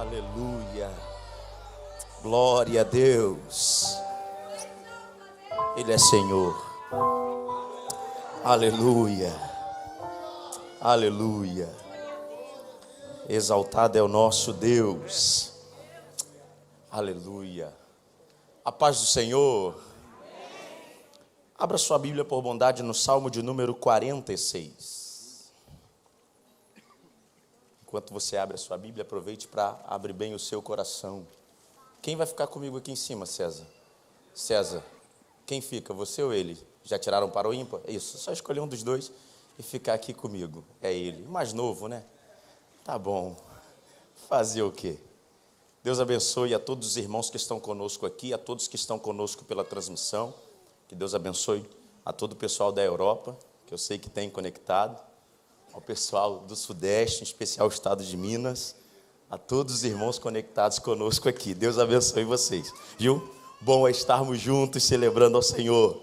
Aleluia. Glória a Deus. Ele é Senhor. Aleluia. Aleluia. Exaltado é o nosso Deus. Aleluia. A paz do Senhor. Abra sua Bíblia por bondade no Salmo de número 46. Enquanto você abre a sua Bíblia, aproveite para abrir bem o seu coração. Quem vai ficar comigo aqui em cima, César? César, quem fica, você ou ele? Já tiraram para o ímpar? Isso, só escolher um dos dois e ficar aqui comigo. É ele, mais novo, né? Tá bom. Fazer o quê? Deus abençoe a todos os irmãos que estão conosco aqui, a todos que estão conosco pela transmissão. Que Deus abençoe a todo o pessoal da Europa, que eu sei que tem conectado. Ao pessoal do Sudeste, em especial o estado de Minas. A todos os irmãos conectados conosco aqui. Deus abençoe vocês. Viu? Bom é estarmos juntos celebrando ao Senhor.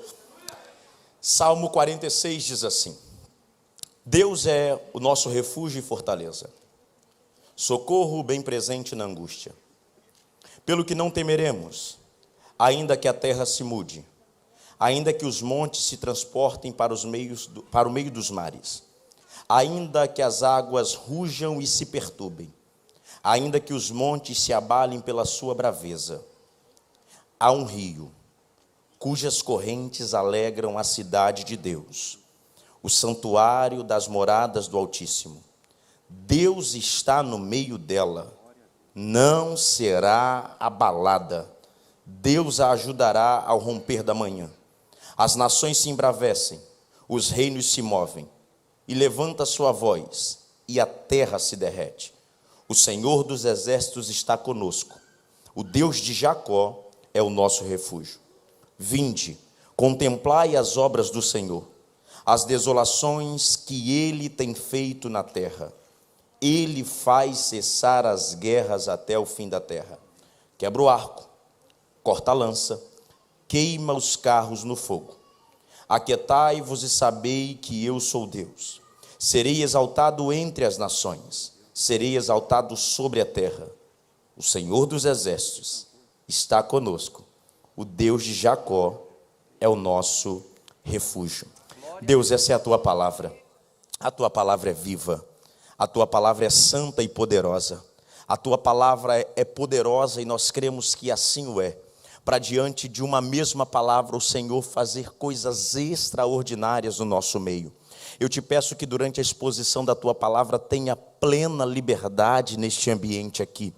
Salmo 46 diz assim: Deus é o nosso refúgio e fortaleza, socorro bem presente na angústia. Pelo que não temeremos, ainda que a terra se mude, ainda que os montes se transportem para o meio dos mares, ainda que as águas rujam e se perturbem, ainda que os montes se abalem pela sua braveza, há um rio, cujas correntes alegram a cidade de Deus, o santuário das moradas do Altíssimo. Deus está no meio dela, não será abalada. Deus a ajudará ao romper da manhã. As nações se embravecem, os reinos se movem, e levanta sua voz, e a terra se derrete. O Senhor dos exércitos está conosco. O Deus de Jacó é o nosso refúgio. Vinde, contemplai as obras do Senhor, as desolações que Ele tem feito na terra. Ele faz cessar as guerras até o fim da terra. Quebra o arco, corta a lança, queima os carros no fogo. Aquietai-vos e sabei que eu sou Deus. Serei exaltado entre as nações, serei exaltado sobre a terra. O Senhor dos exércitos está conosco. O Deus de Jacó é o nosso refúgio. Deus, essa é a tua palavra. A tua palavra é viva. A tua palavra é santa e poderosa. A tua palavra é poderosa e nós cremos que assim o é. Para diante de uma mesma palavra, o Senhor fazer coisas extraordinárias no nosso meio. Eu te peço que durante a exposição da tua palavra tenha plena liberdade neste ambiente aqui.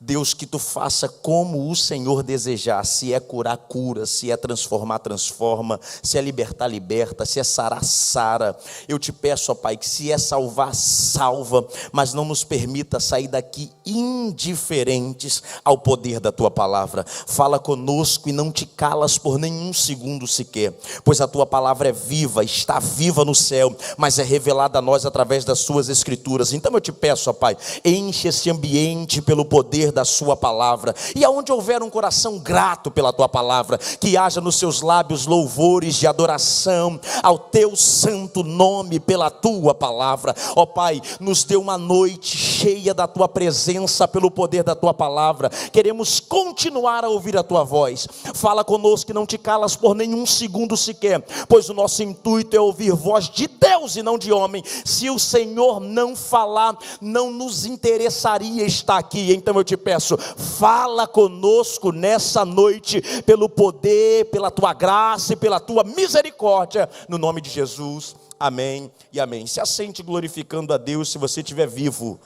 Deus, que tu faça como o Senhor desejar, se é curar, cura, se é transformar, transforma, se é libertar, liberta, se é sarar, sara. Eu te peço, ó Pai, que se é salvar, salva, mas não nos permita sair daqui indiferentes ao poder da tua palavra. Fala conosco e não te calas por nenhum segundo sequer, pois a tua palavra é viva, está viva no céu, mas é revelada a nós através das suas escrituras. Então eu te peço, ó Pai, enche esse ambiente pelo poder da sua palavra, e aonde houver um coração grato pela tua palavra, que haja nos seus lábios louvores de adoração ao teu santo nome pela tua palavra. Ó Pai, nos dê uma noite cheia da tua presença pelo poder da tua palavra. Queremos continuar a ouvir a tua voz. Fala conosco e não te calas por nenhum segundo sequer, pois o nosso intuito é ouvir voz de Deus e não de homem. Se o Senhor não falar, não nos interessaria estar aqui. Então eu te peço, fala conosco nessa noite, pelo poder, pela tua graça e pela tua misericórdia, no nome de Jesus, amém e amém. Se assente glorificando a Deus se você estiver vivo.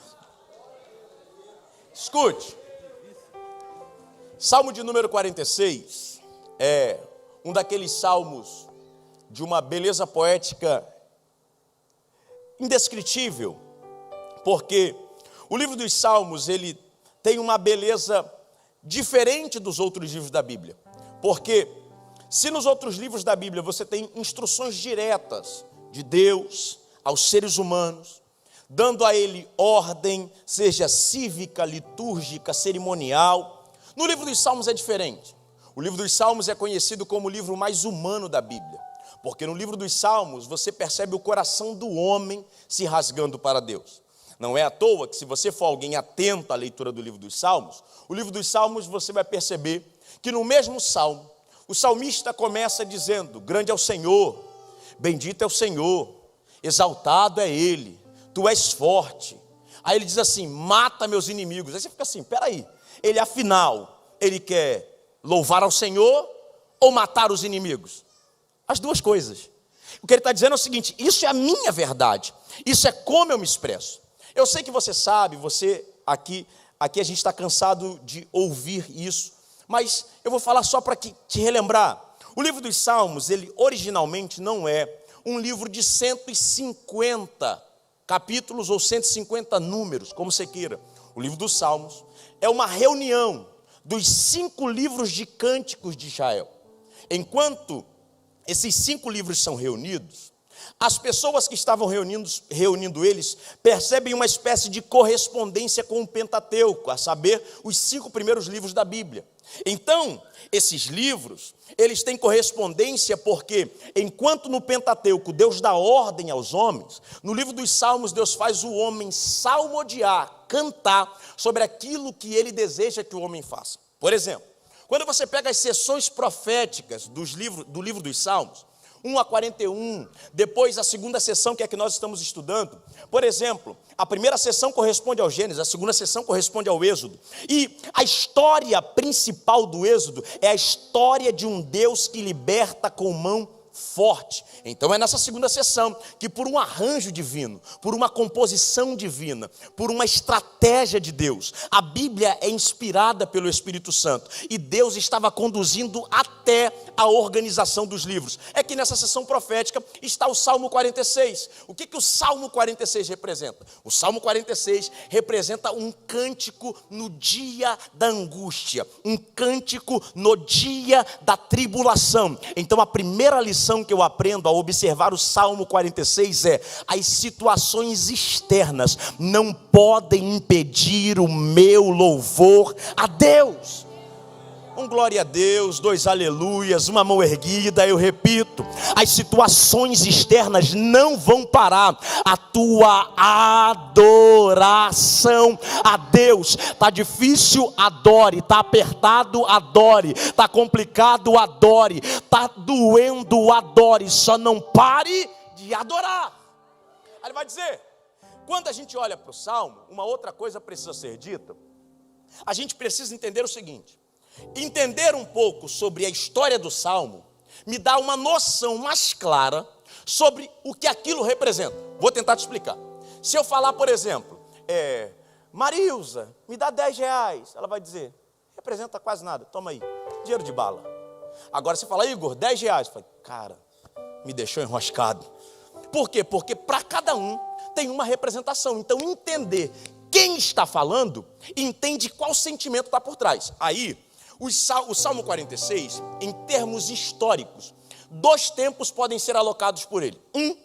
Escute, Salmo de número 46 é um daqueles salmos de uma beleza poética indescritível, porque o livro dos Salmos, ele tem uma beleza diferente dos outros livros da Bíblia, porque se nos outros livros da Bíblia você tem instruções diretas de Deus aos seres humanos, dando a ele ordem, seja cívica, litúrgica, cerimonial, no livro dos Salmos é diferente. O livro dos Salmos é conhecido como o livro mais humano da Bíblia, porque no livro dos Salmos você percebe o coração do homem se rasgando para Deus. Não é à toa que, se você for alguém atento à leitura do livro dos Salmos, o livro dos Salmos, você vai perceber que no mesmo salmo, o salmista começa dizendo: grande é o Senhor, bendito é o Senhor, exaltado é Ele, Tu és forte. Aí ele diz assim: mata meus inimigos. Aí você fica assim, peraí, ele afinal, ele quer louvar ao Senhor ou matar os inimigos? As duas coisas. O que ele está dizendo é o seguinte: isso é a minha verdade, isso é como eu me expresso. Eu sei que você sabe, você aqui a gente está cansado de ouvir isso, mas eu vou falar só para te relembrar. O livro dos Salmos, ele originalmente não é um livro de 150 capítulos ou 150 números, como você queira. O livro dos Salmos é uma reunião dos 5 livros de cânticos de Israel. Enquanto esses 5 livros são reunidos, as pessoas que estavam reunindo eles percebem uma espécie de correspondência com o Pentateuco, a saber, os 5 primeiros livros da Bíblia. Então, esses livros, eles têm correspondência porque, enquanto no Pentateuco Deus dá ordem aos homens, no livro dos Salmos Deus faz o homem salmodiar, cantar sobre aquilo que ele deseja que o homem faça. Por exemplo, quando você pega as sessões proféticas do livro dos Salmos, 1 a 41, depois a segunda sessão, que é a que nós estamos estudando. Por exemplo, a primeira sessão corresponde ao Gênesis, a segunda sessão corresponde ao Êxodo. E a história principal do Êxodo é a história de um Deus que liberta com mão forte. Então é nessa segunda sessão que, por um arranjo divino, por uma composição divina, por uma estratégia de Deus, a Bíblia é inspirada pelo Espírito Santo e Deus estava conduzindo até a organização dos livros. É que nessa sessão profética está o Salmo 46. O que o Salmo 46 representa? O Salmo 46 representa um cântico no dia da angústia, um cântico no dia da tribulação. Então a primeira lição que eu aprendo ao observar o Salmo 46 é: as situações externas não podem impedir o meu louvor a Deus. Um glória a Deus, 2 aleluias, uma mão erguida. Eu repito, as situações externas não vão parar a tua adoração a Deus. Está difícil, adore. Está apertado, adore. Está complicado, adore. Está doendo, adore. Só não pare de adorar. Aí ele vai dizer, quando a gente olha para o Salmo, uma outra coisa precisa ser dita. A gente precisa entender o seguinte: entender um pouco sobre a história do Salmo me dá uma noção mais clara sobre o que aquilo representa. Vou tentar te explicar. Se eu falar, por exemplo, Marilza, me dá 10 reais, ela vai dizer, representa quase nada, toma aí, dinheiro de bala. Agora você fala, Igor, 10 reais, eu falo, cara, me deixou enroscado. Por quê? Porque para cada um tem uma representação. Então entender quem está falando, entende qual sentimento está por trás. Aí, o Salmo 46, em termos históricos, 2 tempos podem ser alocados por ele. Um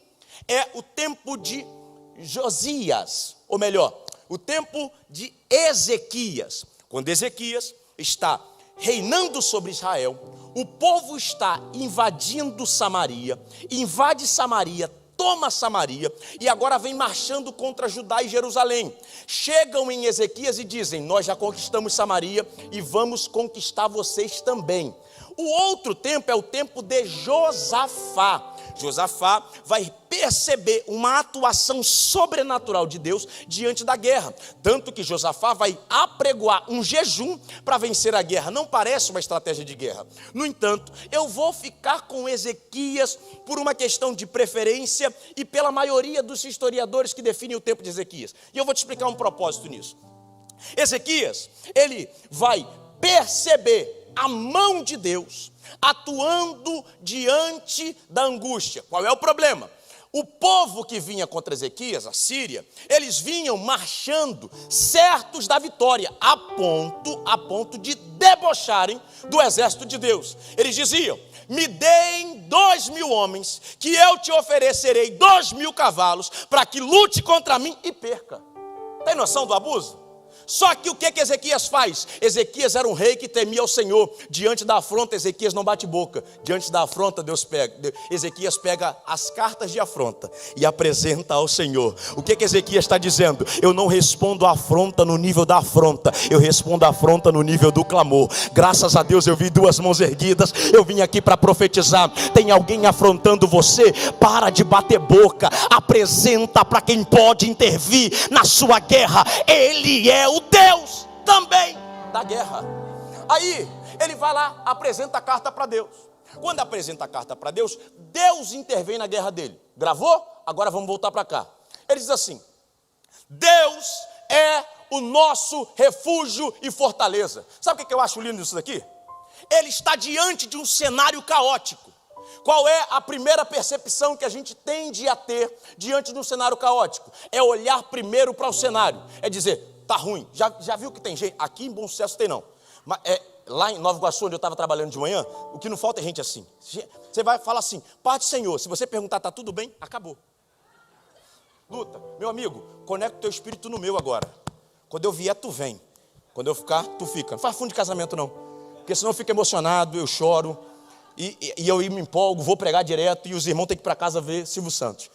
é o tempo de Josias, ou melhor, o tempo de Ezequias. Quando Ezequias está reinando sobre Israel, o povo está invadindo Samaria, invade Samaria, toma Samaria e agora vem marchando contra Judá e Jerusalém. Chegam em Ezequias e dizem, nós já conquistamos Samaria e vamos conquistar vocês também. O outro tempo é o tempo de Josafá. Josafá vai perceber uma atuação sobrenatural de Deus diante da guerra. Tanto que Josafá vai apregoar um jejum para vencer a guerra. Não parece uma estratégia de guerra. No entanto, eu vou ficar com Ezequias por uma questão de preferência e pela maioria dos historiadores que definem o tempo de Ezequias. E eu vou te explicar um propósito nisso. Ezequias, ele vai perceber a mão de Deus atuando diante da angústia. Qual é o problema? O povo que vinha contra Ezequias, a Síria, eles vinham marchando certos da vitória, a ponto de debocharem do exército de Deus. Eles diziam, me deem 2.000 homens, que eu te oferecerei 2.000 cavalos, para que lute contra mim e perca. Tem noção do abuso? Só que o que Ezequias faz? Ezequias era um rei que temia o Senhor. Diante da afronta, Ezequias não bate boca. Diante da afronta, Ezequias pega as cartas de afronta e apresenta ao Senhor. O que Ezequias está dizendo? Eu não respondo a afronta no nível da afronta, eu respondo a afronta no nível do clamor. Graças a Deus eu vi duas mãos erguidas. Eu vim aqui para profetizar. Tem alguém afrontando você? Para de bater boca. Apresenta para quem pode intervir na sua guerra. Ele é o Deus também da guerra. Aí ele vai lá, apresenta a carta para Deus. Quando apresenta a carta para Deus, Deus intervém na guerra dele. Gravou? Agora vamos voltar para cá. Ele diz assim: Deus é o nosso refúgio e fortaleza. Sabe o que eu acho lindo disso daqui? Ele está diante de um cenário caótico. Qual é a primeira percepção que a gente tende a ter diante de um cenário caótico? É olhar primeiro para o cenário. É dizer, tá ruim. Já viu que tem gente? Aqui em Bom Sucesso tem não. Mas lá em Nova Iguaçu, onde eu estava trabalhando de manhã, o que não falta é gente assim. Você vai falar assim, Pai do Senhor, se você perguntar, tá tudo bem? Acabou. Luta, meu amigo, conecta o teu espírito no meu agora. Quando eu vier, tu vem. Quando eu ficar, tu fica. Não faz fundo de casamento não. Porque senão eu fico emocionado, eu choro. E eu me empolgo, vou pregar direto. E os irmãos têm que ir para casa ver Silvio Santos.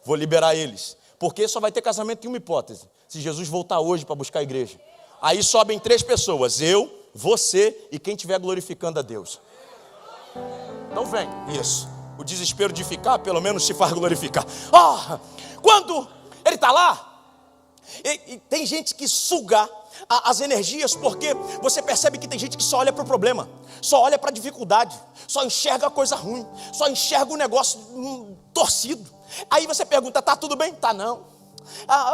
Vou liberar eles. Porque só vai ter casamento em uma hipótese: se Jesus voltar hoje para buscar a igreja. Aí sobem 3 pessoas: eu, você e quem estiver glorificando a Deus. Então vem. Isso. O desespero de ficar, pelo menos se faz glorificar. Quando ele está lá, e tem gente que suga as energias, porque você percebe que tem gente que só olha para o problema, só olha para a dificuldade, só enxerga a coisa ruim, só enxerga o negócio torcido. Aí você pergunta, tá tudo bem? Tá não.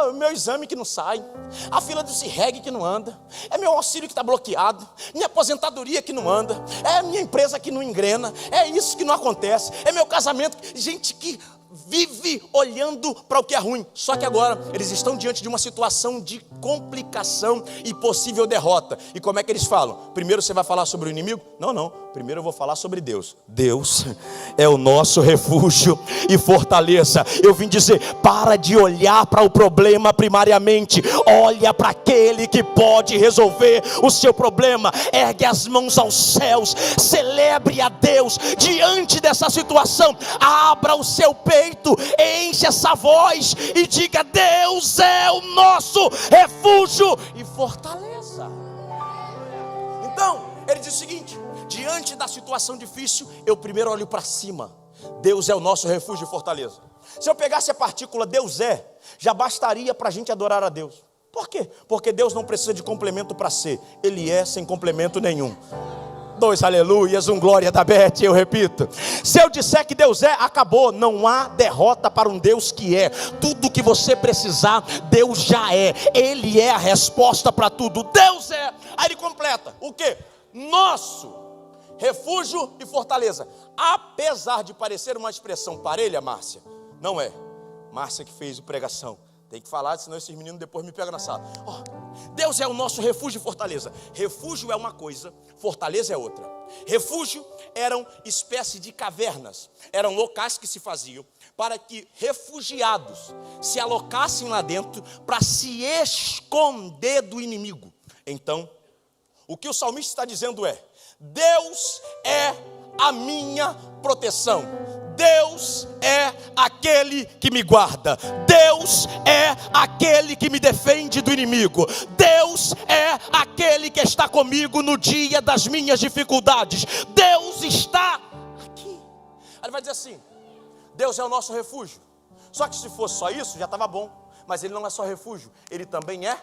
O meu exame que não sai, a fila do CIRREG que não anda, é meu auxílio que está bloqueado, minha aposentadoria que não anda, é minha empresa que não engrena, é isso que não acontece, é meu casamento. Gente que vive olhando para o que é ruim. Só que agora eles estão diante de uma situação de complicação e possível derrota. E como é que eles falam? Primeiro você vai falar sobre o inimigo? Não, primeiro eu vou falar sobre Deus. Deus é o nosso refúgio e fortaleza. Eu vim dizer, para de olhar para o problema primariamente, olha para aquele que pode resolver o seu problema. Ergue as mãos aos céus, celebre a Deus diante dessa situação, abra o seu peito, enche essa voz e diga: Deus é o nosso refúgio e fortaleza. Então, ele diz o seguinte: diante da situação difícil, eu primeiro olho para cima. Deus é o nosso refúgio e fortaleza. Se eu pegasse a partícula Deus é, já bastaria para a gente adorar a Deus. Por quê? Porque Deus não precisa de complemento para ser. Ele é sem complemento nenhum. 2 aleluias, glória da Beth, eu repito. Se eu disser que Deus é, acabou. Não há derrota para um Deus que é. Tudo que você precisar, Deus já é. Ele é a resposta para tudo. Deus é. Aí ele completa, o quê? Nosso refúgio e fortaleza. Apesar de parecer uma expressão parelha, Márcia, não é. Márcia que fez a pregação. Tem que falar, senão esses meninos depois me pegam na sala. Deus é o nosso refúgio e fortaleza. Refúgio é uma coisa, fortaleza é outra. Refúgio eram espécie de cavernas. Eram locais que se faziam para que refugiados se alocassem lá dentro para se esconder do inimigo. Então, o que o salmista está dizendo é: Deus é a minha proteção. Deus é aquele que me guarda. Deus é aquele que me defende do inimigo. Deus é aquele que está comigo no dia das minhas dificuldades. Deus está aqui. Aí ele vai dizer assim: Deus é o nosso refúgio. Só que se fosse só isso, já estava bom. Mas ele não é só refúgio, ele também é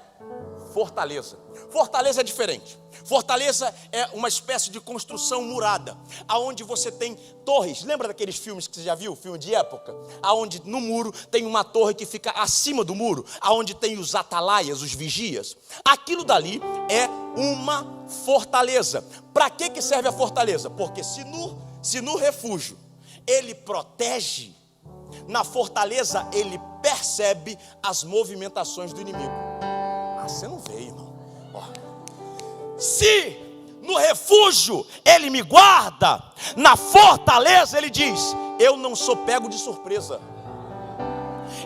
fortaleza. Fortaleza é diferente. Fortaleza é uma espécie de construção murada, aonde você tem torres. Lembra daqueles filmes que você já viu, filme de época? Aonde no muro tem uma torre que fica acima do muro, aonde tem os atalaias, os vigias. Aquilo dali é uma fortaleza. Para que serve a fortaleza? Porque se no refúgio ele protege, na fortaleza ele percebe as movimentações do inimigo. Você não vê, irmão. Se no refúgio ele me guarda, na fortaleza ele diz: eu não sou pego de surpresa.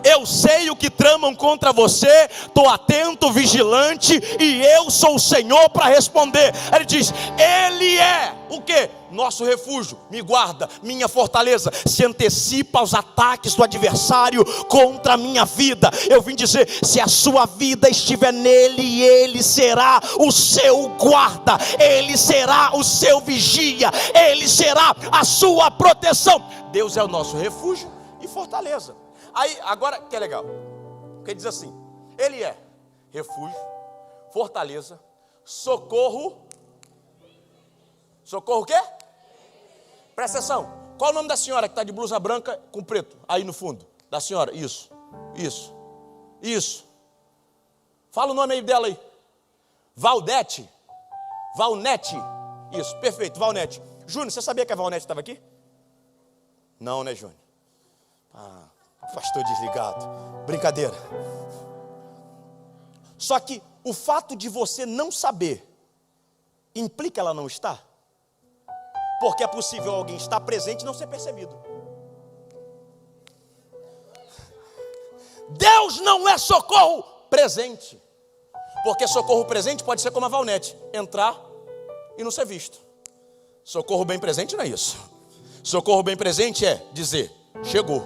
eu sei o que tramam contra você, estou atento, vigilante, e eu sou o Senhor para responder. Ele diz, Ele é o quê? Nosso refúgio, me guarda, minha fortaleza, se antecipa aos ataques do adversário contra a minha vida. Eu vim dizer, se a sua vida estiver nele, ele será o seu guarda, ele será o seu vigia, ele será a sua proteção. Deus é o nosso refúgio e fortaleza. Aí, agora que é legal, porque diz assim, ele é refúgio, fortaleza, socorro. Socorro o quê? Presta atenção. Qual o nome da senhora que está de blusa branca com preto? Aí no fundo. Da senhora. Isso. Fala o nome aí dela aí. Valdete. Valnete. Isso, perfeito, Valnete. Júnior, você sabia que a Valnete estava aqui? Não, né, Júnior? Pastor desligado. Brincadeira. Só que o fato de você não saber implica ela não estar? Porque é possível alguém estar presente e não ser percebido. Deus não é socorro presente. Porque socorro presente pode ser como a Valnete, entrar e não ser visto. Socorro bem presente não é isso. Socorro bem presente é dizer, chegou.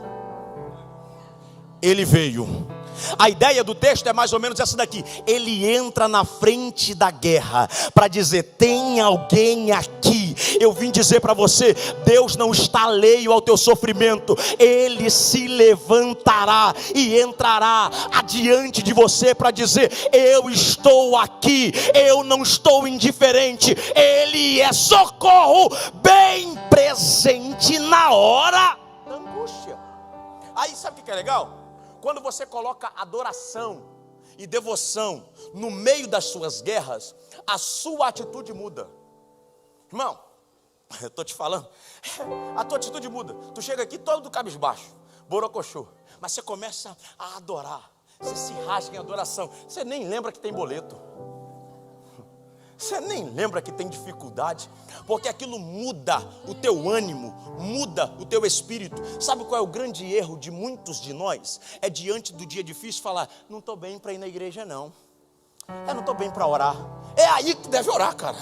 Ele veio. A ideia do texto é mais ou menos essa daqui. Ele entra na frente da guerra para dizer, tem alguém aqui. Eu vim dizer para você, Deus não está alheio ao teu sofrimento. Ele se levantará e entrará adiante de você para dizer, eu estou aqui, eu não estou indiferente. Ele é socorro bem presente na hora da angústia. Aí sabe o que é legal? Quando você coloca adoração e devoção no meio das suas guerras, a sua atitude muda. Irmão, eu estou te falando, a tua atitude muda. Tu chega aqui todo cabisbaixo, borocochô, mas você começa a adorar, você se rasga em adoração, você nem lembra que tem boleto. Você nem lembra que tem dificuldade, porque aquilo muda o teu ânimo, muda o teu espírito. Sabe qual é o grande erro de muitos de nós? É diante do dia difícil falar, não estou bem para ir na igreja não. Eu não estou bem para orar. É aí que tu deve orar, cara.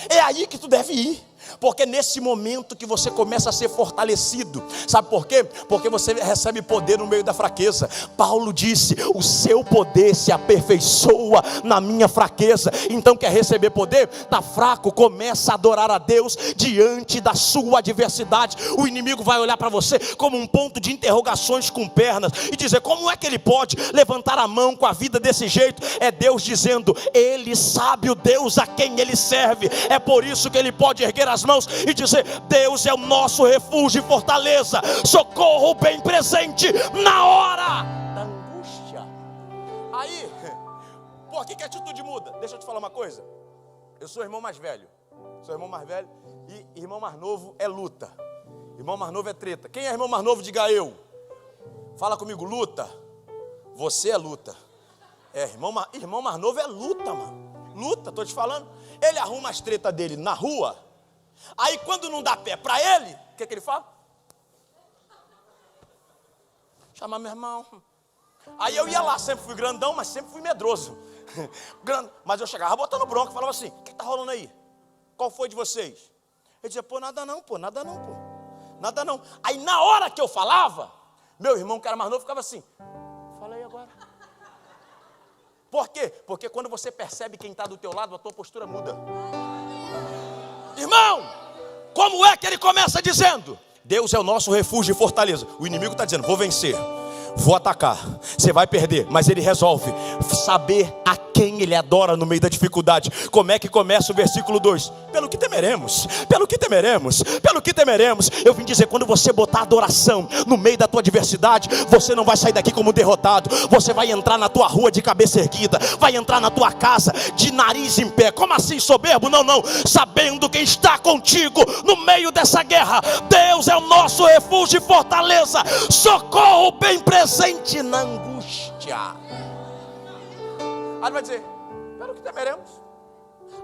É aí que tu deve ir. Porque nesse momento que você começa a ser fortalecido. Sabe por quê? Porque você recebe poder no meio da fraqueza. Paulo disse, o seu poder se aperfeiçoa na minha fraqueza. Então quer receber poder? Tá fraco, começa a adorar a Deus diante da sua adversidade. O inimigo vai olhar para você como um ponto de interrogações com pernas e dizer, como é que ele pode levantar a mão com a vida desse jeito? É Deus dizendo, ele sabe o Deus a quem ele serve. É por isso que ele pode erguer as mãos e dizer, Deus é o nosso refúgio e fortaleza, socorro bem presente na hora da angústia. Aí, por que a atitude muda? Deixa eu te falar uma coisa. Eu sou o irmão mais velho, e irmão mais novo é luta. Irmão mais novo é treta. Quem é irmão mais novo, diga eu. Fala comigo, luta. Você é luta. Irmão mais novo é luta, mano. Luta, tô te falando. Ele arruma as tretas dele na rua. Aí quando não dá pé para ele, o que ele fala? Chamar meu irmão. Aí eu ia lá, sempre fui grandão, mas sempre fui medroso. Mas eu chegava botando bronca, falava assim, o que está rolando aí? Qual foi de vocês? Ele dizia, nada não. Aí na hora que eu falava, meu irmão que era mais novo ficava assim, fala aí agora. Por quê? Porque quando você percebe quem está do teu lado, a tua postura muda. Irmão, como é que ele começa dizendo? Deus é o nosso refúgio e fortaleza. O inimigo está dizendo, vou vencer, vou atacar, você vai perder. Mas ele resolve saber a quem ele adora no meio da dificuldade. Como é que começa o versículo 2? Pelo que temeremos. Eu vim dizer, quando você botar adoração no meio da tua adversidade, você não vai sair daqui como derrotado. Você vai entrar na tua rua de cabeça erguida, vai entrar na tua casa de nariz em pé. Como assim, soberbo? Não, sabendo quem está contigo no meio dessa guerra. Deus é o nosso refúgio e fortaleza, socorro bem presente na angústia. Aí vai dizer, pelo que temeremos,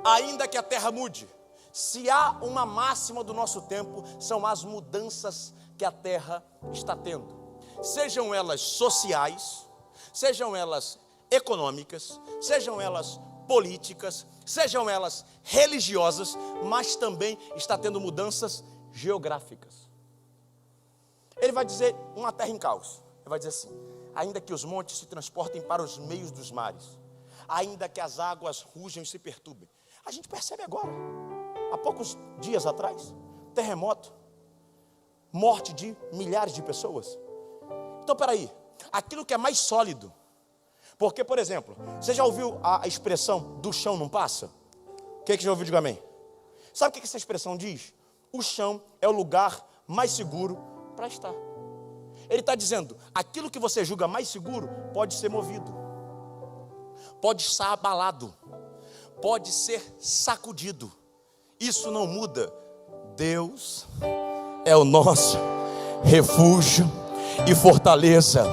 ainda que a terra mude. Se há uma máxima do nosso tempo, são as mudanças que a terra está tendo. sejam elas sociais, sejam elas econômicas, sejam elas políticas, sejam elas religiosas, mas também está tendo mudanças geográficas. Ele vai dizer uma terra em caos. Ele vai dizer assim: ainda que os montes se transportem para os meios dos mares, ainda que as águas rujam e se perturbem. A gente percebe agora, há poucos dias atrás, terremoto, morte de milhares de pessoas. Então, peraí, aquilo que é mais sólido, porque, por exemplo, você já ouviu a expressão do chão não passa? Quem que já ouviu, diga amém. Sabe o que essa expressão diz? O chão é o lugar mais seguro para estar. Ele está dizendo, aquilo que você julga mais seguro pode ser movido, pode estar abalado, pode ser sacudido. Isso não muda. Deus é o nosso refúgio e fortaleza,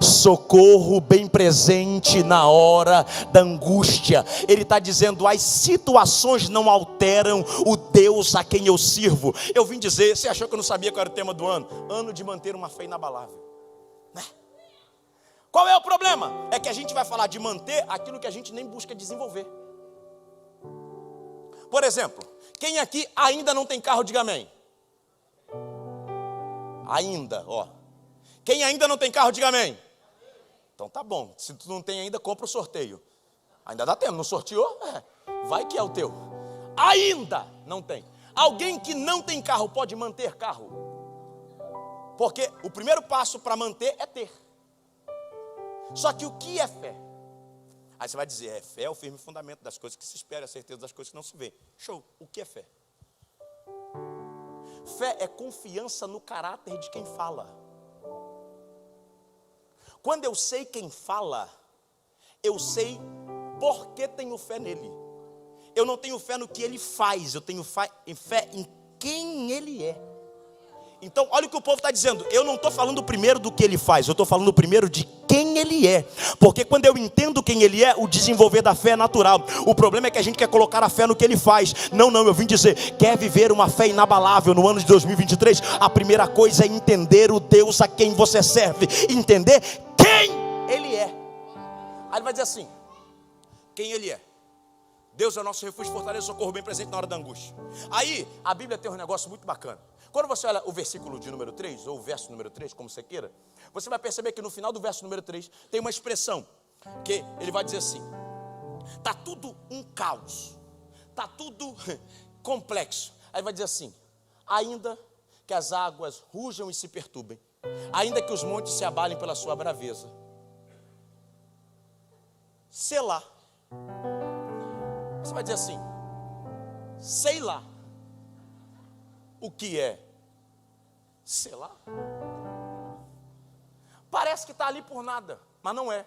socorro bem presente na hora da angústia. Ele está dizendo, as situações não alteram o Deus a quem eu sirvo. Eu vim dizer, você achou que eu não sabia qual era o tema do ano? Ano de manter uma fé inabalável, né? Qual é o problema? É que a gente vai falar de manter aquilo que a gente nem busca desenvolver. Por exemplo, quem aqui ainda não tem carro, diga amém. Ainda, ó. Quem ainda não tem carro, diga amém. Então tá bom, se tu não tem ainda, compra o sorteio. Ainda dá tempo, não sorteou? Vai que é o teu. Ainda não tem. Alguém que não tem carro pode manter carro? Porque o primeiro passo para manter é ter. Só que o que é fé? Aí você vai dizer, fé é o firme fundamento das coisas que se espera, a certeza das coisas que não se vê. Show, o que é fé? Fé é confiança no caráter de quem fala. Quando eu sei quem fala, eu sei por que tenho fé nele. Eu não tenho fé no que ele faz, eu tenho fé em quem ele é. Então, olha o que o povo está dizendo. Eu não estou falando primeiro do que ele faz, eu estou falando primeiro de quem ele é. Porque quando eu entendo quem ele é, o desenvolver da fé é natural. O problema é que a gente quer colocar a fé no que ele faz. Não, eu vim dizer, quer viver uma fé inabalável no ano de 2023? A primeira coisa é entender o Deus a quem você serve. Entender quem ele é. Aí ele vai dizer assim, quem ele é? Deus é o nosso refúgio, fortaleza, socorro bem presente na hora da angústia. Aí, a Bíblia tem um negócio muito bacana. Quando você olha o versículo de número 3, ou o verso número 3, como você queira, você vai perceber que no final do verso número 3, tem uma expressão, que ele vai dizer assim, está tudo um caos, está tudo complexo. Aí vai dizer assim, ainda que as águas rujam e se perturbem, ainda que os montes se abalem pela sua braveza, Selá. Você vai dizer assim, sei lá. O que é? Sei lá. Parece que está ali por nada, mas não é.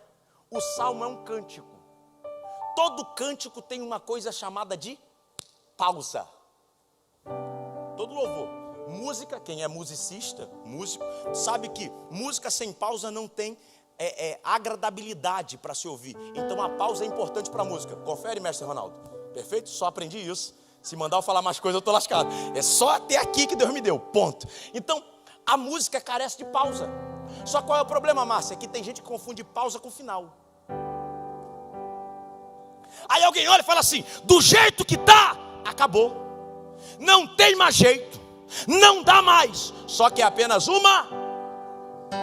O salmo é um cântico. Todo cântico tem uma coisa chamada de pausa. Todo louvor. Música, quem é musicista, músico, sabe que música sem pausa não tem agradabilidade para se ouvir. Então a pausa é importante para a música. Confere, mestre Ronaldo. Perfeito? Só aprendi isso. Se mandar eu falar mais coisas, eu estou lascado. É só até aqui que Deus me deu, ponto. Então, a música carece de pausa. Só qual é o problema, Márcia? É que tem gente que confunde pausa com final. Aí alguém olha e fala assim, do jeito que está, acabou. Não tem mais jeito. Não dá mais. Só que é apenas uma.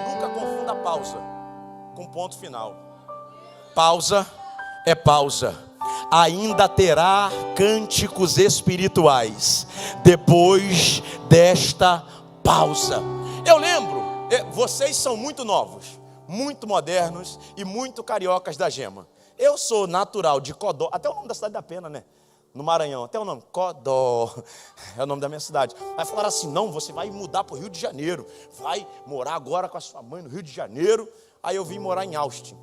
Nunca confunda pausa com ponto final. Pausa é pausa. Ainda terá cânticos espirituais depois desta pausa. Eu lembro, vocês são muito novos, muito modernos e muito cariocas da gema. Eu sou natural de Codó, até o nome da cidade da Pena, né? No Maranhão, até o nome, Codó, é o nome da minha cidade. Aí falaram assim, não, você vai mudar para o Rio de Janeiro, vai morar agora com a sua mãe no Rio de Janeiro. Aí eu vim morar em Austin.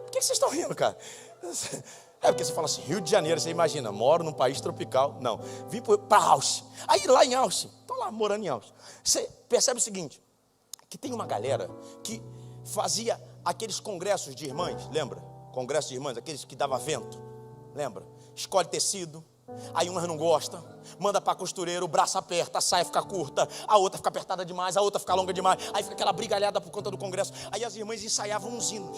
Por que vocês estão rindo, cara? É porque você fala assim, Rio de Janeiro, você imagina, moro num país tropical. Não, vim para Austin. Aí lá em Austin, estou lá morando em Austin. Você percebe o seguinte, que tem uma galera que fazia aqueles congressos de irmãs, lembra? Congressos de irmãs, aqueles que dava vento, lembra? Escolhe tecido, Aí uma não gosta, manda para a costureira, o braço aperta, a saia fica curta, a outra fica apertada demais, a outra fica longa demais, aí fica aquela brigalhada por conta do congresso. Aí as irmãs ensaiavam uns hinos.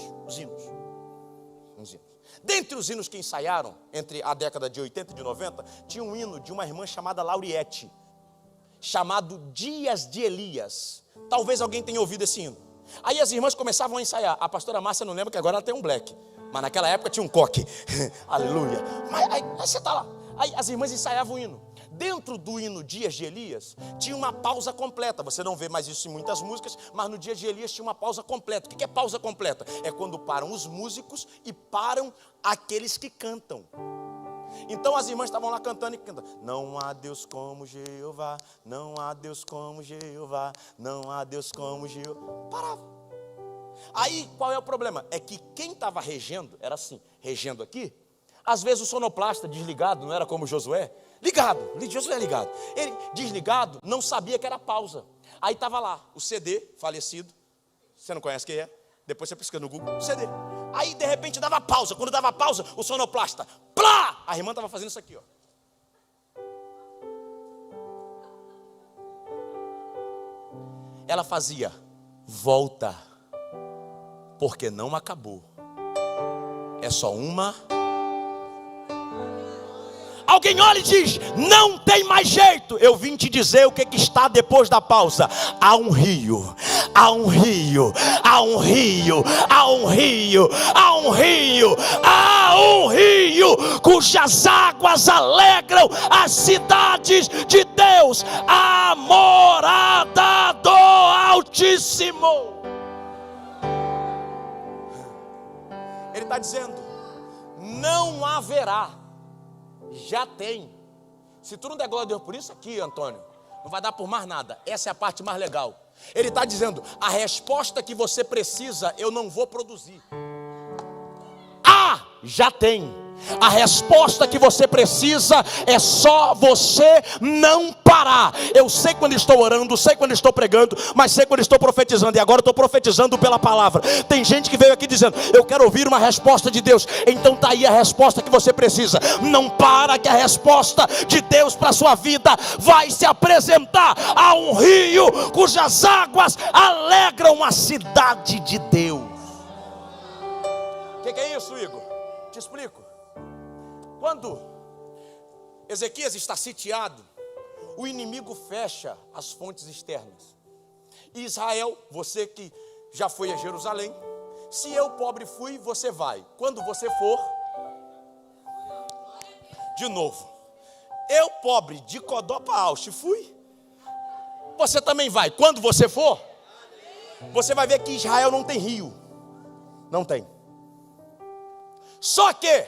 Dentre os hinos que ensaiaram, entre a década de 80 e de 90, tinha um hino de uma irmã chamada Lauriette, chamado Dias de Elias. Talvez alguém tenha ouvido esse hino. Aí as irmãs começavam a ensaiar. A pastora Márcia não lembra que agora ela tem um black, mas naquela época tinha um coque. Aleluia. Mas aí você está lá. Aí as irmãs ensaiavam o hino. Dentro do hino Dias de Elias, tinha uma pausa completa. Você não vê mais isso em muitas músicas, mas no Dias de Elias tinha uma pausa completa. O que é pausa completa? É quando param os músicos e param aqueles que cantam. Então as irmãs estavam lá cantando e cantando. Não há Deus como Jeová, não há Deus como Jeová, não há Deus como Jeová. Parava. Aí qual é o problema? É que quem estava regendo, era assim, regendo aqui. Às vezes o sonoplasta desligado, não era como Josué, ligado, Josué ligado. Ele desligado, não sabia que era pausa. Aí estava lá, o CD falecido, você não conhece quem é? Depois você pesquisa no Google, CD. Aí de repente dava pausa, quando dava pausa, o sonoplasta, plá! A irmã estava fazendo isso aqui, ó. Ela fazia, volta, porque não acabou. É só uma... Alguém olha e diz, não tem mais jeito. Eu vim te dizer o que está depois da pausa. Há um rio, há um rio, há um rio, há um rio, há um rio, há um rio, cujas águas alegram as cidades de Deus, a morada do Altíssimo. Ele está dizendo, não haverá. Já tem. Se tu não der glória a Deus por isso aqui, Antônio, não vai dar por mais nada. Essa é a parte mais legal. Ele está dizendo, a resposta que você precisa, eu não vou produzir. Já tem. A resposta que você precisa é só você não parar. Eu sei quando estou orando, sei quando estou pregando, mas sei quando estou profetizando. E agora eu estou profetizando pela palavra. Tem gente que veio aqui dizendo, eu quero ouvir uma resposta de Deus. Então está aí a resposta que você precisa. Não para, que a resposta de Deus para a sua vida vai se apresentar a um rio cujas águas alegram a cidade de Deus. O que é isso, Igor? Te explico. Quando Ezequias está sitiado, o inimigo fecha as fontes externas. E Israel, você que já foi a Jerusalém, se eu pobre fui, você vai. Quando você for, de novo, eu pobre de Codó para Ausch fui, você também vai. Quando você for, você vai ver que Israel não tem rio. Não tem. Só que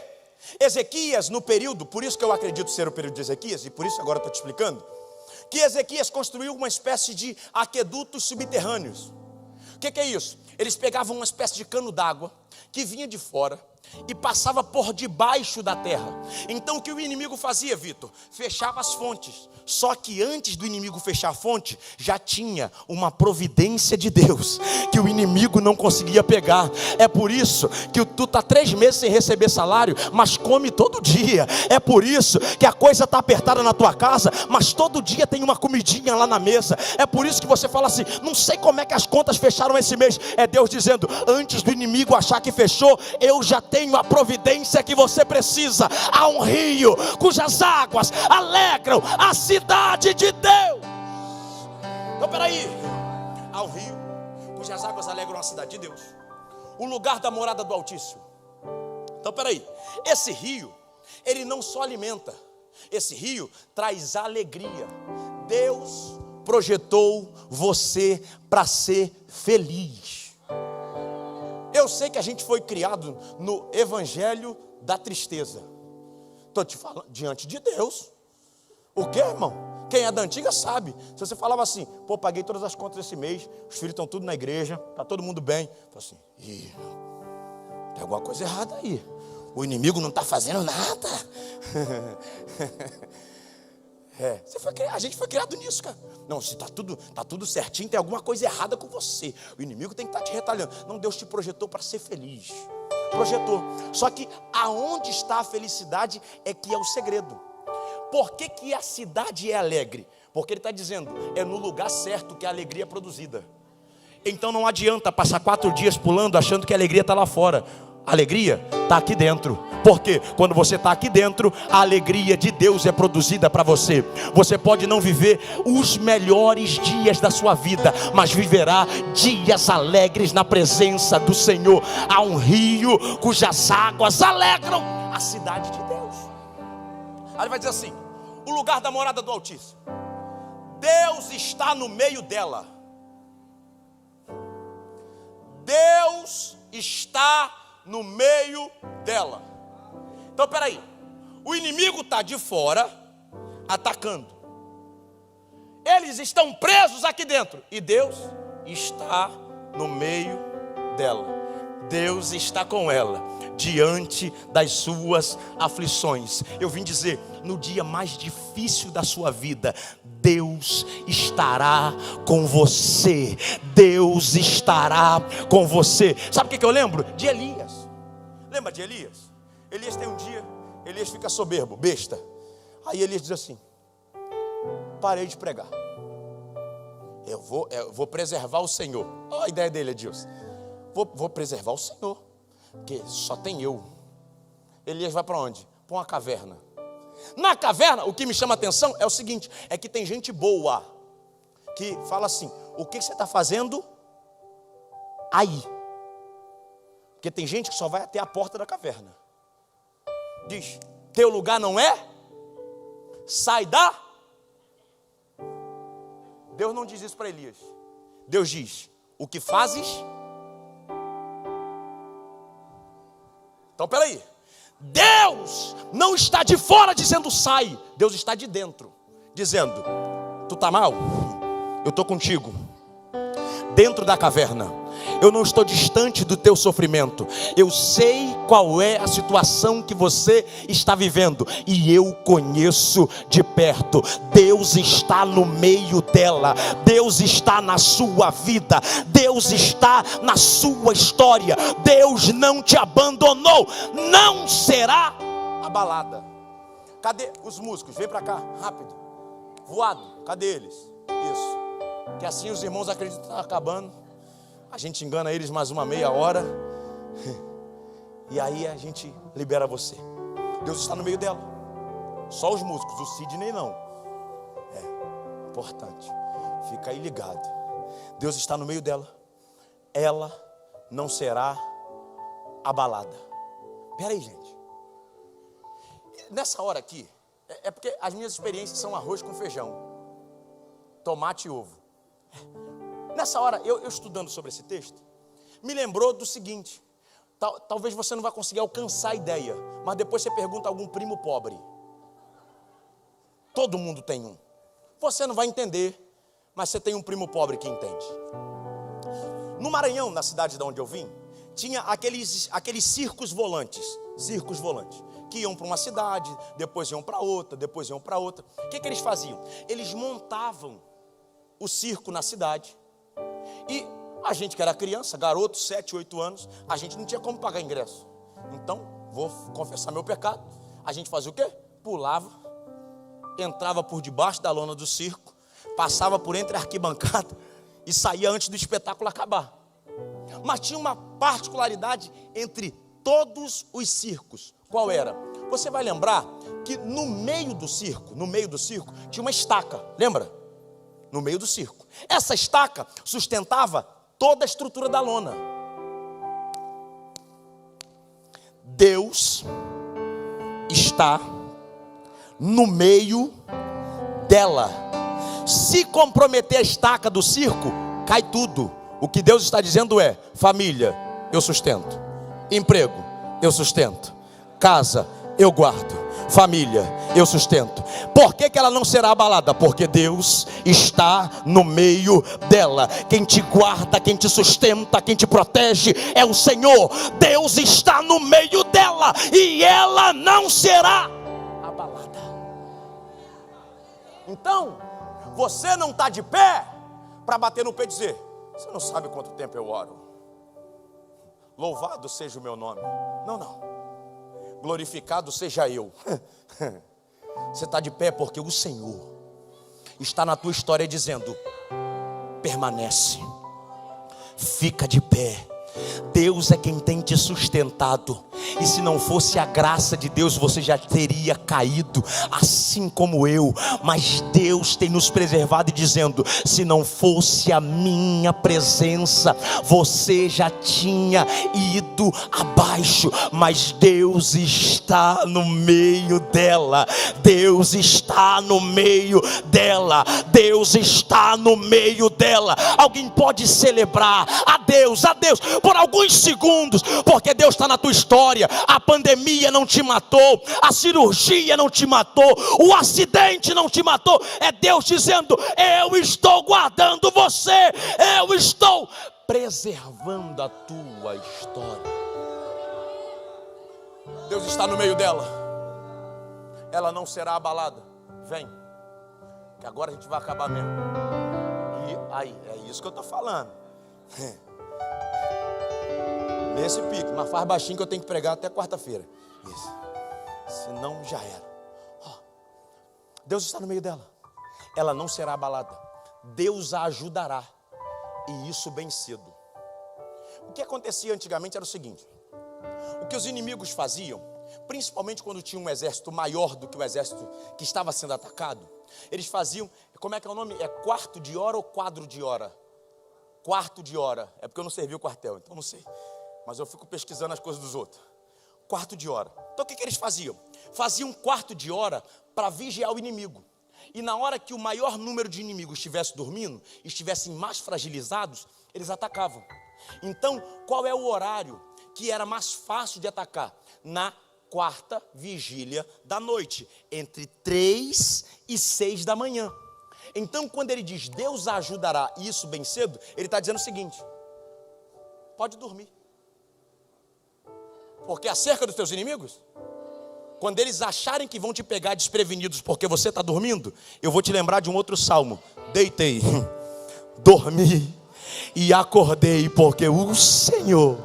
Ezequias, no período, por isso que eu acredito ser o período de Ezequias, e por isso agora eu estou te explicando, que Ezequias construiu uma espécie de aquedutos subterrâneos. O que é isso? Eles pegavam uma espécie de cano d'água que vinha de fora e passava por debaixo da terra. Então o que o inimigo fazia, Vitor? Fechava as fontes. Só que antes do inimigo fechar a fonte, já tinha uma providência de Deus que o inimigo não conseguia pegar. É por isso que tu está 3 meses sem receber salário, mas come todo dia. É por isso que a coisa está apertada na tua casa, mas todo dia tem uma comidinha lá na mesa. É por isso que você fala assim, não sei como é que as contas fecharam esse mês. É Deus dizendo, antes do inimigo achar que fechou, eu já tenho a providência que você precisa. Há um rio cujas águas alegram a cidade de Deus. Então peraí, há um rio cujas águas alegram a cidade de Deus, o lugar da morada do Altíssimo. Então peraí, esse rio, ele não só alimenta, esse rio traz alegria. Deus projetou você para ser feliz. Eu sei que a gente foi criado no evangelho da tristeza. Estou te falando, diante de Deus. O que, irmão? Quem é da antiga sabe. Se você falava assim, pô, paguei todas as contas esse mês, os filhos estão tudo na igreja, está todo mundo bem. Fala assim, tem alguma coisa errada aí. O inimigo não está fazendo nada. A gente foi criado nisso, cara. Não, se tá tudo certinho, tem alguma coisa errada com você. O inimigo tem que estar te retalhando. Não, Deus te projetou para ser feliz. Projetou. Só que aonde está a felicidade é que é o segredo. Por que a cidade é alegre? Porque ele está dizendo, é no lugar certo que a alegria é produzida. Então não adianta passar 4 dias pulando achando que a alegria está lá fora. A alegria está aqui dentro. Porque quando você está aqui dentro, a alegria de Deus é produzida para você. Você pode não viver os melhores dias da sua vida, mas viverá dias alegres na presença do Senhor. Há um rio cujas águas alegram a cidade de Deus. Aí ele vai dizer assim, o lugar da morada do Altíssimo, Deus está no meio dela. Deus está no meio dela. Então peraí, o inimigo está de fora atacando, eles estão presos aqui dentro, e Deus está no meio dela. Deus está com ela diante das suas aflições. Eu vim dizer, no dia mais difícil da sua vida, Deus estará com você. Deus estará com você. Sabe o que eu lembro? De Elias. Lembra de Elias? Elias tem um dia, Elias fica soberbo, besta. Aí Elias diz assim, parei de pregar, eu vou preservar o Senhor. Olha a ideia dele, Edilson. Vou preservar o Senhor, porque só tem eu. Elias vai para onde? Para uma caverna. Na caverna, o que me chama a atenção é o seguinte, é que tem gente boa que fala assim, o que você está fazendo aí? Porque tem gente que só vai até a porta da caverna. Diz, teu lugar não é? Sai da... Deus não diz isso para Elias. Deus diz, o que fazes? Então peraí, Deus não está de fora dizendo sai, Deus está de dentro dizendo, tu tá mal? Eu estou contigo, dentro da caverna. Eu não estou distante do teu sofrimento. Eu sei qual é a situação que você está vivendo, e eu conheço de perto. Deus está no meio dela. Deus está na sua vida. Deus está na sua história. Deus não te abandonou. Não será abalada. Cadê os músicos? Vem para cá, rápido. Voado, cadê eles? Isso. Que assim os irmãos acreditam que está acabando. A gente engana eles mais uma meia hora. E aí a gente libera você. Deus está no meio dela. Só os músicos, o Sidney não. É importante. Fica aí ligado. Deus está no meio dela. Ela não será abalada. Espera aí, gente. Nessa hora aqui, é porque as minhas experiências são arroz com feijão, tomate e ovo. Nessa hora, eu estudando sobre esse texto, me lembrou do seguinte, talvez você não vai conseguir alcançar a ideia, mas depois você pergunta a algum primo pobre. Todo mundo tem um. Você não vai entender, mas você tem um primo pobre que entende. No Maranhão, na cidade de onde eu vim, tinha aqueles circos volantes, que iam para uma cidade, depois iam para outra, depois iam para outra. O que eles faziam? Eles montavam o circo na cidade. E a gente que era criança, garoto, 7, 8 anos, a gente não tinha como pagar ingresso. Então, vou confessar meu pecado. A gente fazia o quê? Pulava, entrava por debaixo da lona do circo, passava por entre a arquibancada e saía antes do espetáculo acabar. Mas tinha uma particularidade entre todos os circos. Qual era? Você vai lembrar que no meio do circo, tinha uma estaca, lembra? No meio do circo. Essa estaca sustentava toda a estrutura da lona. Deus está no meio dela. Se comprometer a estaca do circo, cai tudo. O que Deus está dizendo é, família, eu sustento. Emprego, eu sustento. Casa, eu guardo. Família, eu sustento. Por que ela não será abalada? Porque Deus está no meio dela. Quem te guarda, quem te sustenta, quem te protege é o Senhor. Deus está no meio dela e ela não será abalada. Então, você não está de pé para bater no pé e dizer, você não sabe quanto tempo eu oro. Louvado seja o meu nome. Não. Glorificado seja eu. Você está de pé porque o Senhor está na tua história dizendo: permanece, fica de pé. Deus é quem tem te sustentado. E se não fosse a graça de Deus, você já teria caído, assim como eu. Mas Deus tem nos preservado e dizendo: se não fosse a minha presença, você já tinha ido abaixo. Mas Deus está no meio dela. Deus está no meio dela. Deus está no meio dela. Alguém pode celebrar a Deus, por alguns segundos, porque Deus está na tua história. A pandemia não te matou, a cirurgia não te matou, o acidente não te matou. É Deus dizendo: eu estou guardando você, eu estou preservando a tua história. Deus está no meio dela, ela não será abalada. Vem, que agora a gente vai acabar mesmo. E aí, é isso que eu estou falando. Nesse pico, mas faz baixinho que eu tenho que pregar até quarta-feira. Isso. Senão já era. Deus está no meio dela. Ela não será abalada. Deus a ajudará. E isso bem cedo. O que acontecia antigamente era o seguinte: o que os inimigos faziam, principalmente quando tinha um exército maior do que o exército que estava sendo atacado, eles faziam, como é que é o nome? É quarto de hora ou quadro de hora? Quarto de hora. É porque eu não servi o quartel, então não sei. Mas eu fico pesquisando as coisas dos outros. Quarto de hora. Então o que eles faziam? Faziam um quarto de hora para vigiar o inimigo. E na hora que o maior número de inimigos estivesse dormindo, estivessem mais fragilizados, eles atacavam. Então, qual é o horário que era mais fácil de atacar? Na quarta vigília da noite, entre 3 e 6 da manhã. Então, quando ele diz Deus ajudará, isso bem cedo, ele está dizendo o seguinte: pode dormir. Porque acerca dos teus inimigos, quando eles acharem que vão te pegar desprevenidos porque você está dormindo, eu vou te lembrar de um outro salmo: deitei, dormi e acordei, porque o Senhor,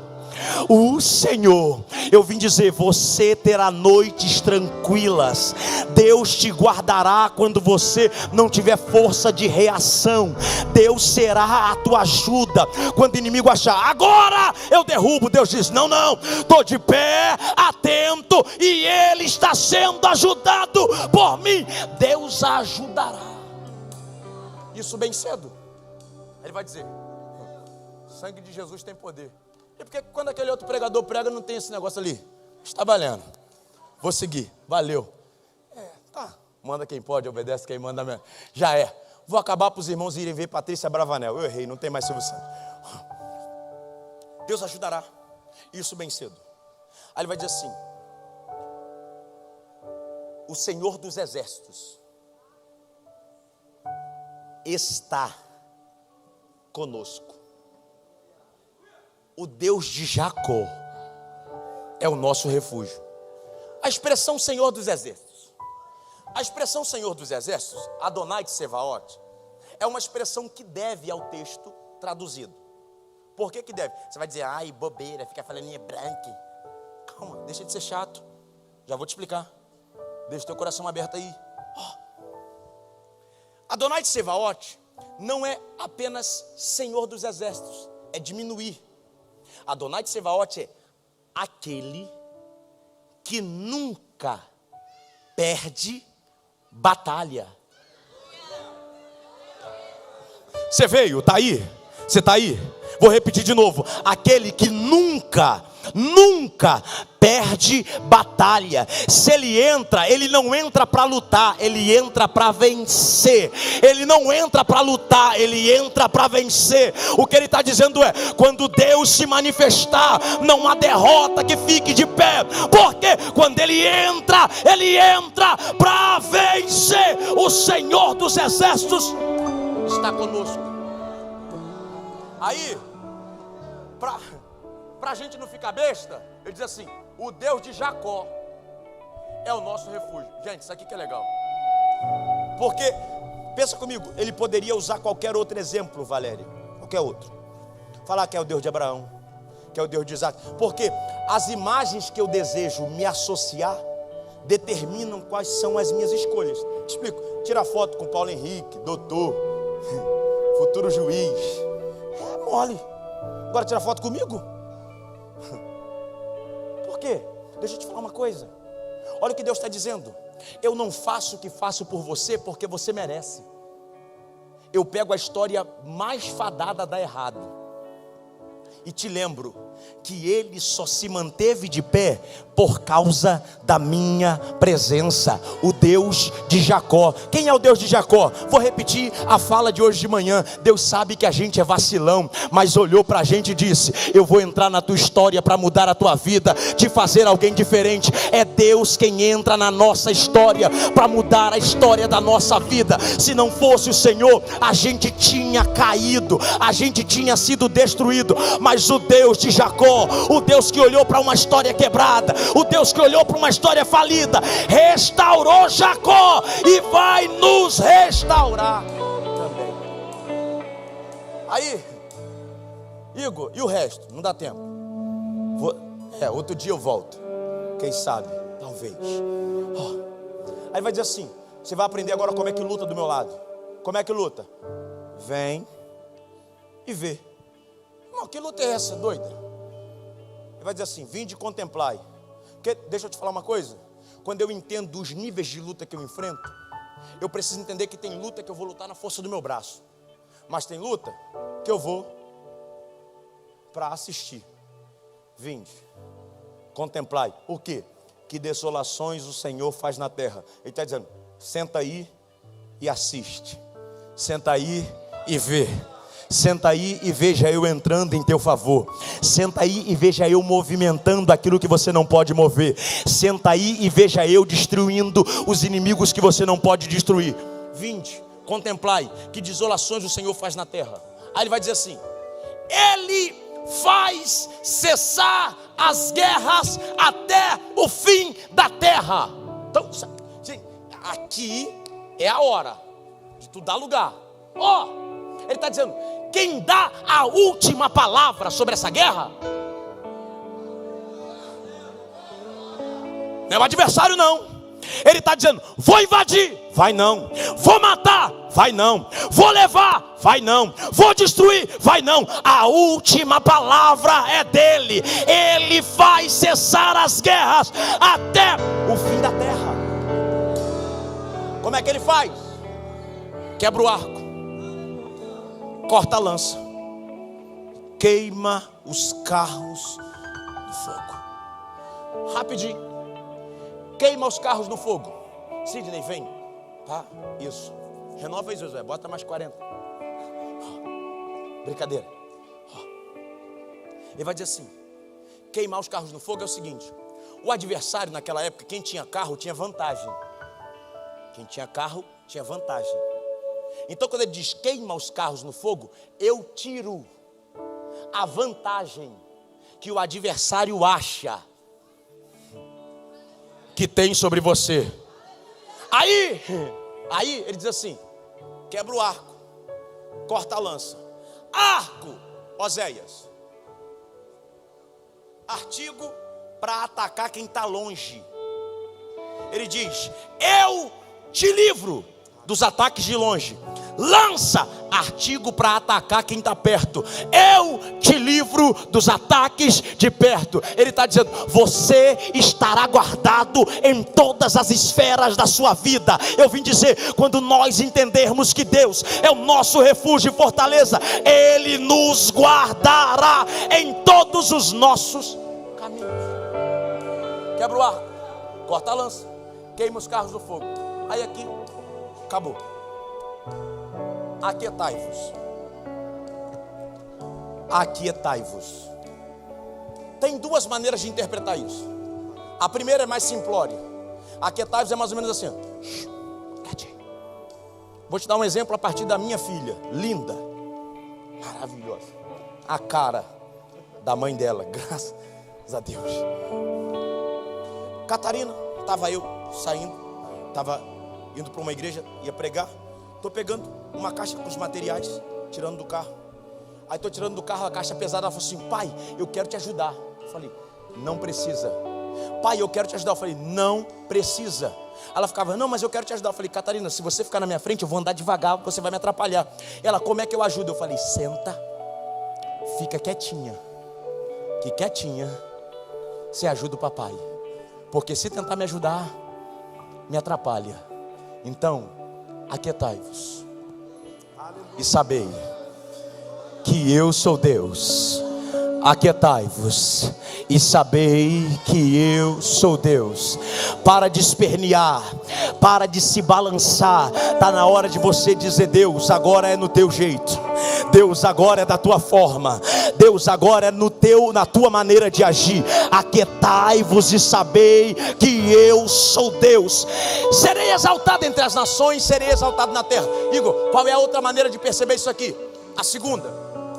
eu vim dizer, você terá noites tranquilas. Deus te guardará quando você não tiver força de reação. Deus será a tua ajuda quando o inimigo achar: agora eu derrubo. Deus diz: não, estou de pé, atento, e ele está sendo ajudado por mim. Deus a ajudará. Isso bem cedo. Ele vai dizer: o sangue de Jesus tem poder. E porque quando aquele outro pregador prega, não tem esse negócio ali? Está valendo. Vou seguir. Valeu. Tá. Manda quem pode, obedece quem manda mesmo. Já é. Vou acabar para os irmãos irem ver Patrícia Bravanel. Eu errei, não tem mais Silvio Santos. Deus ajudará. Isso bem cedo. Aí ele vai dizer assim: o Senhor dos Exércitos está conosco. O Deus de Jacó é o nosso refúgio. A expressão Senhor dos Exércitos. A expressão Senhor dos Exércitos, Adonai Tsevaot, é uma expressão que deve ao texto traduzido. Por que deve? Você vai dizer: ai, bobeira, fica falando em hebraico. Calma, deixa de ser chato. Já vou te explicar. Deixa o teu coração aberto aí. Adonai Tsevaot não é apenas Senhor dos Exércitos, é diminuir. Adonai Tsevaot é aquele que nunca perde batalha. Você veio, está aí? Você está aí? Vou repetir de novo: aquele que nunca perde batalha. Se ele entra, ele não entra para lutar, ele entra para vencer. Ele não entra para lutar, ele entra para vencer. O que ele está dizendo é: quando Deus se manifestar, não há derrota que fique de pé, porque quando ele entra para vencer. O Senhor dos Exércitos está conosco. Aí, para a gente não ficar besta, ele diz assim: o Deus de Jacó é o nosso refúgio. Gente, isso aqui que é legal. Porque, pensa comigo, ele poderia usar qualquer outro exemplo, Valéria. Qualquer outro. Falar que é o Deus de Abraão, que é o Deus de Isaac. Porque as imagens que eu desejo me associar determinam quais são as minhas escolhas. Explico. Tirar foto com Paulo Henrique, doutor, futuro juiz, é mole. Agora tirar foto comigo? Por quê? Deixa eu te falar uma coisa. Olha o que Deus está dizendo. Eu não faço o que faço por você porque você merece. Eu pego a história mais fadada a dar errado e te lembro que ele só se manteve de pé por causa da minha presença, o Deus de Jacó. Quem é o Deus de Jacó? Vou repetir a fala de hoje de manhã. Deus sabe que a gente é vacilão, mas olhou para a gente e disse: eu vou entrar na tua história para mudar a tua vida, te fazer alguém diferente. É Deus quem entra na nossa história para mudar a história da nossa vida. Se não fosse o Senhor, a gente tinha caído, a gente tinha sido destruído. Mas o Deus de Jacó, o Deus que olhou para uma história quebrada, o Deus que olhou para uma história falida, restaurou Jacó e vai nos restaurar também. Aí, Igor, e o resto? Não dá tempo. Outro dia eu volto. Quem sabe? Talvez. Aí vai dizer assim: você vai aprender agora como é que luta do meu lado. Como é que luta? Vem e vê. Irmão, que luta é essa, doida? Ele vai dizer assim: vinde e contemplai. Porque, deixa eu te falar uma coisa. Quando eu entendo os níveis de luta que eu enfrento, eu preciso entender que tem luta que eu vou lutar na força do meu braço, mas tem luta que eu vou para assistir. Vinde, contemplai. O quê? Que desolações o Senhor faz na terra. Ele está dizendo: senta aí e assiste. Senta aí e vê. Senta aí e veja eu entrando em teu favor. Senta aí e veja eu movimentando aquilo que você não pode mover. Senta aí e veja eu destruindo os inimigos que você não pode destruir. Vinde, contemplai que desolações o Senhor faz na terra. Aí ele vai dizer assim: ele faz cessar as guerras até o fim da terra. Então, aqui é a hora de tu dar lugar. Ele está dizendo: quem dá a última palavra sobre essa guerra não é o adversário, não. Ele está dizendo: vou invadir, vai não. Vou matar, vai não. Vou levar, vai não. Vou destruir, vai não. A última palavra é dele. Ele faz cessar as guerras até o fim da terra. Como é que ele faz? Quebra o arco, corta a lança, queima os carros no fogo. Rapidinho. Queima os carros no fogo. Sidney, vem. Tá? Isso. Renova aí, Josué. Bota mais 40. Brincadeira. Ele vai dizer assim: queimar os carros no fogo é o seguinte: o adversário naquela época, quem tinha carro tinha vantagem. Quem tinha carro tinha vantagem. Então quando ele diz queima os carros no fogo, eu tiro a vantagem que o adversário acha que tem sobre você. Aí ele diz assim: quebra o arco, corta a lança. Arco, Oséias, artigo para atacar quem está longe. Ele diz: eu te livro dos ataques de longe. Lança, artigo para atacar quem está perto. Eu te livro dos ataques de perto. Ele está dizendo: você estará guardado em todas as esferas da sua vida. Eu vim dizer, quando nós entendermos que Deus é o nosso refúgio e fortaleza, Ele nos guardará em todos os nossos caminhos. Quebra o arco, corta a lança, queima os carros do fogo. Aí aqui, acabou. Aquietai-vos. Aquietai-vos. Tem duas maneiras de interpretar isso. A primeira é mais simplória. Aquietai-vos é mais ou menos assim: vou te dar um exemplo a partir da minha filha, linda, maravilhosa, a cara da mãe dela, graças a Deus. Catarina, estava eu saindo, estava indo para uma igreja, ia pregar. Estou pegando uma caixa com os materiais, tirando do carro. Aí estou tirando do carro a caixa pesada. Ela falou assim: pai, eu quero te ajudar. Eu falei: não precisa. pai, eu quero te ajudar. Eu falei, não precisa. Ela ficava, não, mas eu quero te ajudar. Eu falei, Catarina, se você ficar na minha frente, eu vou andar devagar, você vai me atrapalhar. Ela, como é que eu ajudo? Eu falei, senta, fica quietinha, que quietinha você ajuda o papai, porque se tentar me ajudar, me atrapalha. Então, aquietai-vos e sabei que eu sou Deus. Aquietai-vos e sabei que eu sou Deus. Para de espernear, para de se balançar. Está na hora de você dizer, Deus, agora é no teu jeito. Deus, agora é da tua forma. Deus, agora é na tua maneira de agir. Aquietai-vos e sabei que eu sou Deus. Serei exaltado entre as nações, serei exaltado na terra. Igor, qual é a outra maneira de perceber isso aqui? A segunda,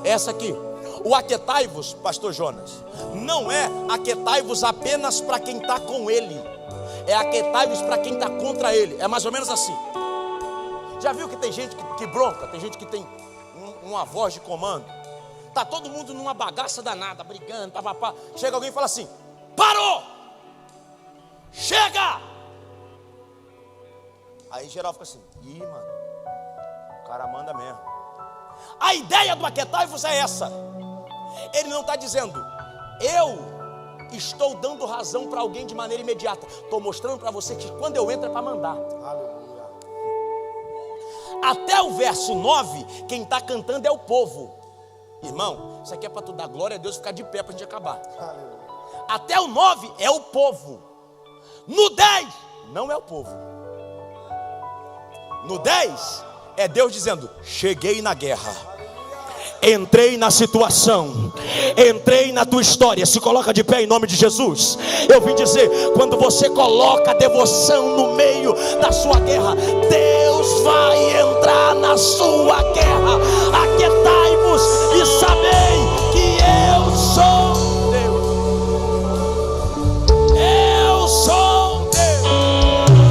essa aqui. O aquietai-vos, pastor Jonas, não é aquietai-vos apenas para quem está com ele, é aquietai-vos para quem está contra ele. É mais ou menos assim. Já viu que tem gente que bronca, tem gente que tem uma voz de comando. Tá todo mundo numa bagaça danada, brigando, papapá. Chega alguém e fala assim, parou! Chega! Aí geral fica assim, ih, mano, o cara manda mesmo. A ideia do aquietai-vos é essa. Ele não está dizendo, eu estou dando razão para alguém de maneira imediata. Estou mostrando para você que quando eu entro é para mandar. Aleluia. Até o verso 9, quem está cantando é o povo. Irmão, isso aqui é para tu dar glória a Deus, ficar de pé para a gente acabar. Aleluia. Até o 9 é o povo. No 10 não é o povo. No 10 é Deus dizendo, cheguei na guerra. Entrei na situação, entrei na tua história. Se coloca de pé em nome de Jesus. Eu vim dizer, quando você coloca a devoção no meio da sua guerra, Deus vai entrar na sua guerra.